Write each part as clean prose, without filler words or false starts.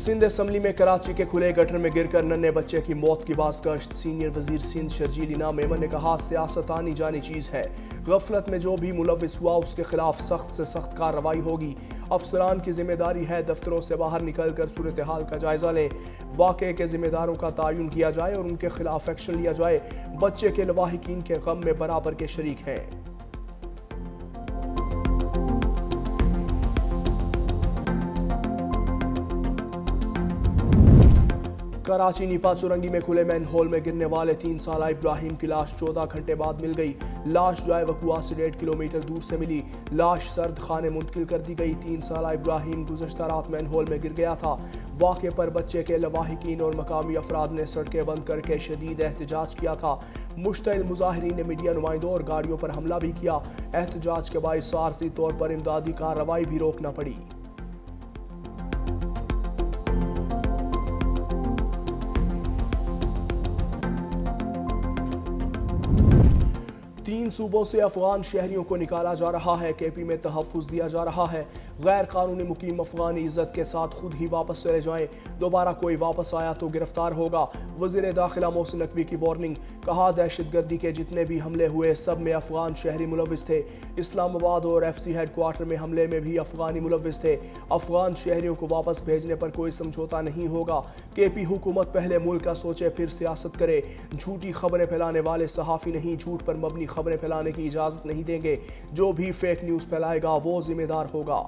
Sindh assembly में कराची के खुले गटर में गिरकर नन्हे बच्चे की मौत की बाज़गश्त। सीनियर वजीर सिंध शर्जील इनाम मेमन ने कहा, सियासत आनी जानी चीज़ है, गफलत में जो भी मुलविस हुआ उसके खिलाफ सख्त से सख्त कार्रवाई होगी। अफसरान की जिम्मेदारी है दफ्तरों से बाहर निकल कर सूरत हाल का जायजा लें, वाक़े के जिम्मेदारों का तयन किया जाए और उनके खिलाफ एक्शन लिया जाए। बच्चे के लवाहिकीन के गम में बराबर के शरीक हैं। कराची नीपा चुरंगी में खुले मैन होल में गिरने वाले 3 साला इब्राहिम की लाश 14 घंटे बाद मिल गई। लाश जाए वकुआ से 1.5 किलोमीटर दूर से मिली। लाश सर्द खाने मुंतकिल कर दी गई। 3 साला इब्राहिम गुज़श्ता रात मैन होल में गिर गया था। वाक़े पर बच्चे के लवाहिकीन और मकामी अफराद ने सड़कें बंद करके शदीद एहतजाज किया था। मुश्तइल मुजाहिरीन ने मीडिया नुमाइंदों और गाड़ियों पर हमला भी किया। एहतजाज के बाइस आरजी तौर पर इमदादी कार्रवाई भी रोकना पड़ी। 3 सूबों से अफगान शहरियों को निकाला जा रहा है। केपी में तहफ़्फ़ुज़ दिया जा रहा है। गैर कानूनी मुकीम अफगानी इज़्ज़त के साथ खुद ही वापस चले जाएं। दोबारा कोई वापस आया तो गिरफ्तार होगा। वज़ीर दाखिला मोहसिन नकवी की वार्निंग। कहा, दहशतगर्दी के जितने भी हमले हुए सब में अफगान शहरी मुलविस थे। इस्लामाबाद और FC हेडक्वार्टर में हमले में भी अफगानी मुलविस थे। अफगान शहरियों को वापस भेजने पर कोई समझौता नहीं होगा। केपी हुकूमत पहले मुल्क का सोचे फिर सियासत करे। झूठी खबरें फैलाने वाले सहाफ़ी नहीं, झूठ पर मबनी खबरें फैलाने की इजाजत नहीं देंगे। जो भी फेक न्यूज़ फैलाएगा वो जिम्मेदार होगा।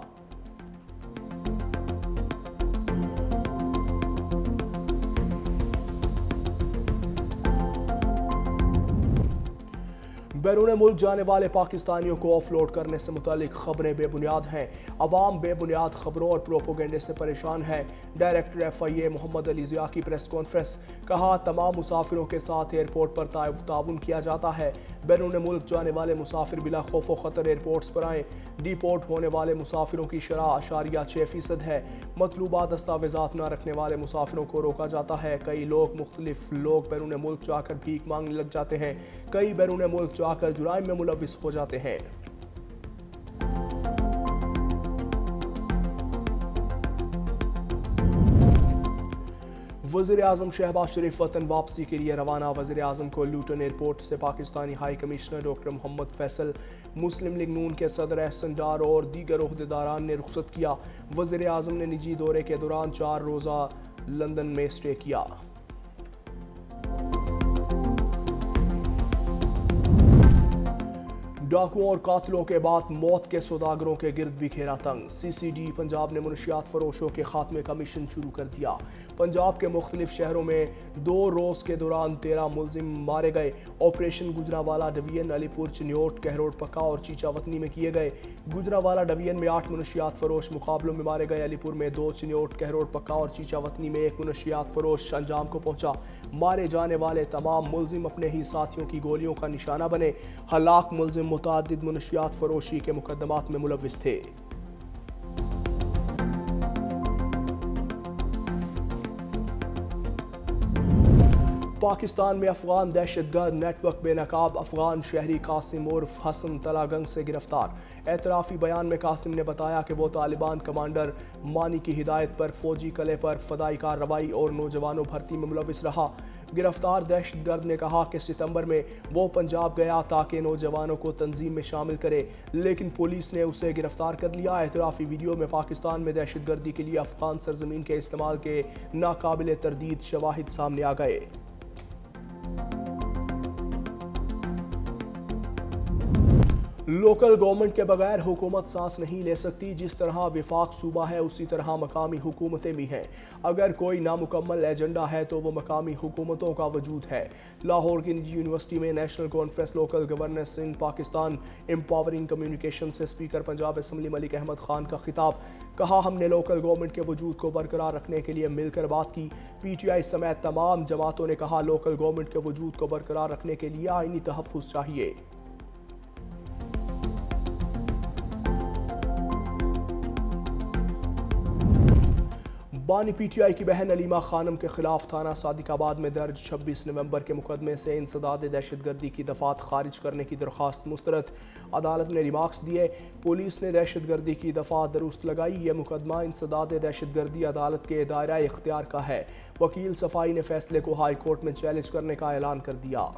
बैरून मुल्क जाने वाले पाकिस्तानियों को ऑफलोड करने से मुतालिक खबरें बेबुनियाद हैं। अवाम बेबुनियाद खबरों और प्रोपोगेंडे से परेशान है। डायरेक्टर FIA मोहम्मद अली ज़िया की प्रेस कॉन्फ्रेंस। कहा, तमाम मुसाफिरों के साथ एयरपोर्ट पर ताउन किया जाता है। बैरून मुल्क जाने वाले मुसाफिर बिला खौफ व ख़तर एयरपोर्ट्स पर आएँ। डिपोर्ट होने वाले मुसाफिरों की शरह 0.6% है। मतलूबा दस्तावेज़ात न रखने वाले मुसाफिरों को रोका जाता है। कई मुख्तलिफ लोग बैरून मुल्क जाकर भीख मांगने लग जाते हैं। कई बैरून मुल्क जाकर जुराइम में मुलविस हो जाते हैं। वज़ीर आज़म शहबाज शरीफ वतन वापसी के लिए रवाना। वज़ीर आज़म को लूटन एयरपोर्ट से Pakistani high commissioner doctor Mohammad Faisal, Muslim League Noon के सदर अहसन डार और दीगर ओहदेदारान ने रुखसत किया। वज़ीर आज़म ने निजी दौरे के दौरान 4 रोज़ा लंदन में स्टे किया। डाकुओं और कातिलों के बाद मौत के सौदागरों के गिर्द भी घेरा तंग। CCD पंजाब ने मुनशियात फरोशों के खात्मे का मिशन शुरू कर दिया। पंजाब के मुख्तलिफ शहरों में 2 रोज़ के दौरान 13 मुलजिम मारे गए। ऑपरेशन गुजरावाला डिवीजन अलीपुर, चिन्योट, कहरोड पक्का और चीचावतनी में किए गए। गुजरावाला डिवीजन में 8 मुनशियात फरोश मुकाबलों में मारे गए। अलीपुर में 2, चिन्योट, कहरोड पक्का और चीचावतनी में 1 मुनशियात फरोश अंजाम को पहुंचा। मारे जाने वाले तमाम मुलजिम अपने ही साथियों की गोलियों का निशाना बने। हलाक मुलजिम मुतादिद मुनशियात फरोशी के मुकदमात में मुलविस थे। पाकिस्तान में अफगान दहशतगर्द नेटवर्क बेनकाब अफगान शहरी कासिम उर्फ हसन तलागंग से गिरफ्तार। एतराफ़ी बयान में कासिम ने बताया कि वो तालिबान कमांडर मानी की हिदायत पर फौजी कले पर फदाई कार्रवाई और नौजवानों भर्ती में मुलविस रहा। गिरफ्तार दहशतगर्द ने कहा कि सितंबर में वो पंजाब गया ताकि नौजवानों को तंजीम में शामिल करे, लेकिन पुलिस ने उसे गिरफ्तार कर लिया। एतराफ़ी वीडियो में पाकिस्तान में दहशतगर्दी के लिए अफगान सरजमीन के इस्तेमाल के नाकाबिले तरदीद शवाहिद सामने आ गए। लोकल गवर्नमेंट के बगैर हुकूमत सांस नहीं ले सकती। जिस तरह विफाक सूबा है उसी तरह मकामी हुकूमतें भी हैं। अगर कोई नामुकम्मल एजेंडा है तो वो मकामी हुकूमतों का वजूद है। लाहौर की निजी यूनिवर्सिटी में नेशनल कॉन्फ्रेंस लोकल गवर्नेंस इन पाकिस्तान एम्पावरिंग कम्युनिकेशन से स्पीकर पंजाब असम्बली मलिक अहमद खान का खिताब। कहा, हमने लोकल गवर्नमेंट के वजूद को बरकरार रखने के लिए मिलकर बात की। PTI समेत तमाम जमातों ने कहा, लोकल गवर्नमेंट के वजूद को बरकरार रखने के लिए आईनी तहफ़्फ़ुज़ चाहिए। बानी पीटीआई की बहन अलीमा खानम के खिलाफ थाना सादिकाबाद में दर्ज 26 नवंबर के मुकदमे से इंसदाद दहशतगर्दी की दफात खारिज करने की दरख्वास्त मुस्तरद। अदालत ने रिमार्क्स दिए। पुलिस ने दहशतगर्दी की दफात दुरुस्त लगाई। यह मुकदमा इंसदाद दहशतगर्दी अदालत के दायरा इख्तियार का है। वकील सफाई ने फैसले को हाई कोर्ट में चैलेंज करने का ऐलान कर दिया।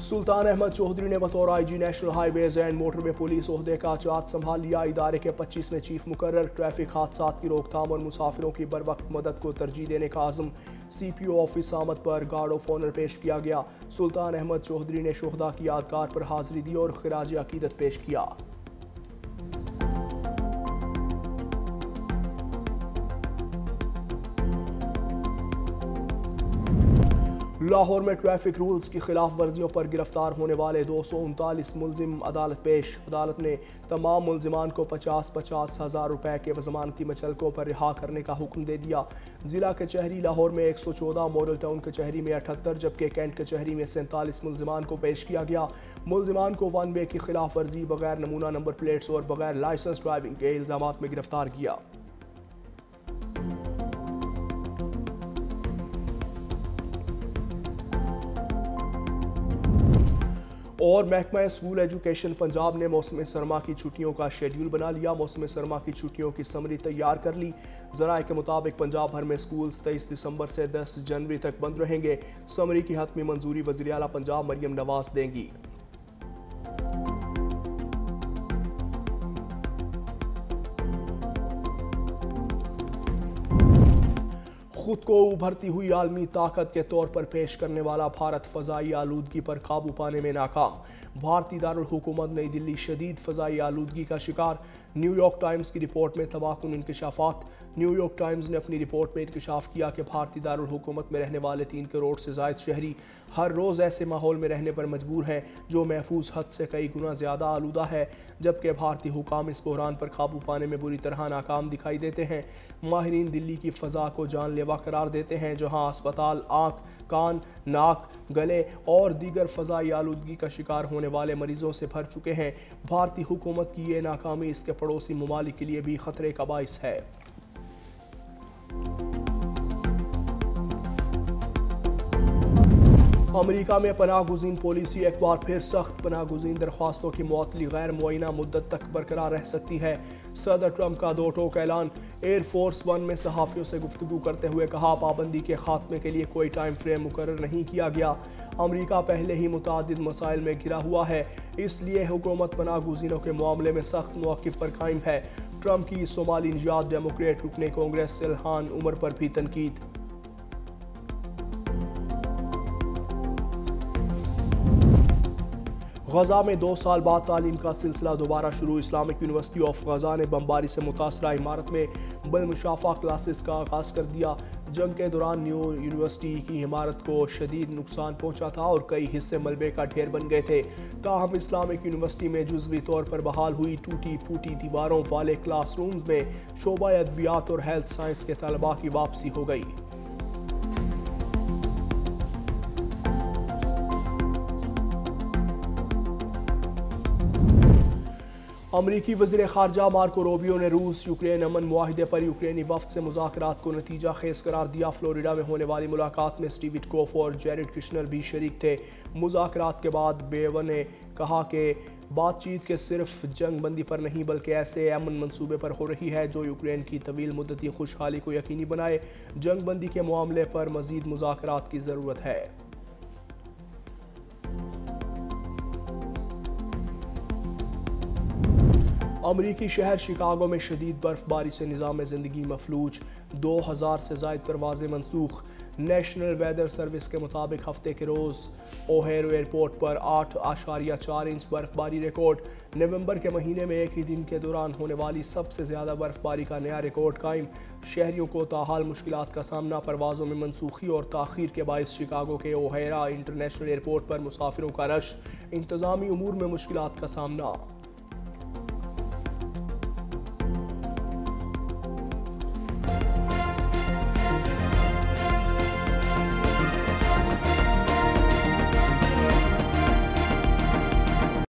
सुल्तान अहमद चौधरी ने बतौर IG national highways and motorway police ओहदे का चार्ज संभाल लिया। इदारे के 25वें चीफ मुकर्रर। ट्रैफिक हादसात की रोकथाम और मुसाफिरों की बर वक्त मदद को तरजीह देने का आज़म। CPO ऑफिस आमद पर गार्ड ऑफ ऑनर पेश किया गया। सुल्तान अहमद चौधरी ने शोहदा की यादगार पर हाजिरी दी और खिराज अकीदत पेश किया। लाहौर में ट्रैफिक रूल्स की खिलाफ वर्जियों पर गिरफ्तार होने वाले 239 मुलजिम अदालत पेश। अदालत ने तमाम मुलजिमान को 50-50 हज़ार रुपए के जमानती मचलकों पर रिहा करने का हुक्म दे दिया। जिला कचहरी लाहौर में 114, मॉडल टाउन कचहरी में 78 जबकि कैंट कचहरी में 47 मुलजिमान को पेश किया गया। मुलजिमान को 1 वे की खिलाफ वर्जी, बगैर नमूना नंबर प्लेट्स और बगैर लाइसेंस ड्राइविंग के इल्जामात में गिरफ्तार किया। और महकमा स्कूल एजुकेशन पंजाब ने मौसम सरमा की छुट्टियों का शेड्यूल बना लिया। मौसम सरमा की छुट्टियों की समरी तैयार कर ली। ज़राए के मुताबिक पंजाब भर में स्कूल 23 दिसंबर से 10 जनवरी तक बंद रहेंगे। समरी की हतमी मंजूरी वज़ीर आला पंजाब मरियम नवाज देंगी। खुद को उभरती हुई आलमी ताकत के तौर पर पेश करने वाला भारत फ़ज़ाई आलूदगी पर काबू पाने में नाकाम। भारतीय दारुल हुकूमत नई दिल्ली शदीद फ़ज़ाई आलूदगी का शिकार। न्यूयॉर्क टाइम्स की रिपोर्ट में तबाहकुन इंकशाफात। न्यूयॉर्क टाइम्स ने अपनी रिपोर्ट में इंकशाफ किया कि भारतीय दारुल हुकूमत में रहने वाले 3 करोड़ से ज़ायद शहरी हर रोज़ ऐसे माहौल में रहने पर मजबूर हैं जो महफूज हद से कई गुना ज़्यादा आलूदा है, जबकि भारतीय हुकाम इस बहरान पर काबू पाने में बुरी तरह नाकाम दिखाई देते हैं। माहिरीन दिल्ली की फ़ज़ा को जानलेवा करार देते हैं, जहां अस्पताल आँख, कान, नाक, गले और दीगर फ़ज़ाई आलूदगी का शिकार होने वाले मरीजों से भर चुके हैं। भारतीय हुकूमत की ये नाकामी इसके पड़ोसी ममालिक के लिए भी खतरे का बाइस है। अमेरिका में पनाह गुज़ीन पॉलिसी एक बार फिर सख्त। पनाह गुज़ीन दरख्वास्तों की मुअत्तली गैर मुअय्यना मुद्दत तक बरकरार रह सकती है। सदर ट्रंप का 2 टोक ऐलान। एयरफोर्स 1 में सहाफ़ियों से गुफ्तगू करते हुए कहा, पाबंदी के खात्मे के लिए कोई टाइम फ्रेम मुकर्रर नहीं किया गया। अमेरिका पहले ही मुतादिद मसाइल में घिरा हुआ है, इसलिए हुकूमत पनाह गुज़ीनों के मामले में सख्त मौक़िफ़ पर कायम है। ट्रंप की सोमाली निजात डेमोक्रेट रुकने कांग्रेस इल्हान उमर पर भी तनकीद। गजा में 2 साल बाद तालीम का सिलसिला दोबारा शुरू। इस्लामिक यूनिवर्सिटी ऑफ गजा ने बमबारी से मुतासरा इमारत में बलमुशाफा क्लासेस का आगाज़ कर दिया। जंग के दौरान न्यू यूनिवर्सिटी की इमारत को शदीद नुकसान पहुंचा था और कई हिस्से मलबे का ढेर बन गए थे। ताहम इस्लामिक यूनिवर्सिटी में जुज़वी तौर पर बहाल हुई टूटी फूटी दीवारों वाले क्लासरूम्स में शोबा अद्वियात और हेल्थ साइंस के तलबा की वापसी हो गई। अमरीकी वज़ीर ख़ारजा मार्को रूबियो ने रूस यूक्रेन अमन मुआहिदे पर यूक्रेनी वफ़द से मुज़ाकरात को नतीजा खेज़ करार दिया। फ्लोरिडा में होने वाली मुलाकात में स्टीव विटकोफ और जेरेड कुशनर भी शरीक थे। मुज़ाकरात के बाद बेवन ने कहा कि बातचीत के सिर्फ जंग बंदी पर नहीं बल्कि ऐसे अमन मंसूबे पर हो रही है जो यूक्रेन की तवील मुद्दती खुशहाली को यकीनी बनाए। जंग बंदी के मामले पर मज़ीद मुज़ाकरात की ज़रूरत है। अमरीकी शहर शिकागो में शदीद बर्फबारी से निज़ाम ज़िंदगी मफलूज। 2000 से ज़ायद परवाज़ें मनसूख। नेशनल वेदर सर्विस के मुताबिक हफ्ते के रोज़ ओहेरो एयरपोर्ट पर 8.4 इंच बर्फबारी रिकॉर्ड। नवंबर के महीने में एक ही दिन के दौरान होने वाली सबसे ज़्यादा बर्फबारी का नया रिकॉर्ड कायम। शहरियों को ताहाल मुश्किलात का सामना। परवाज़ों में मनसूखी और ताख़ीर के बायस शिकागो के ओहेरा इंटरनेशनल एयरपोर्ट पर मुसाफिरों का रश। इंतज़ामी उमूर में मुश्किलात का सामना।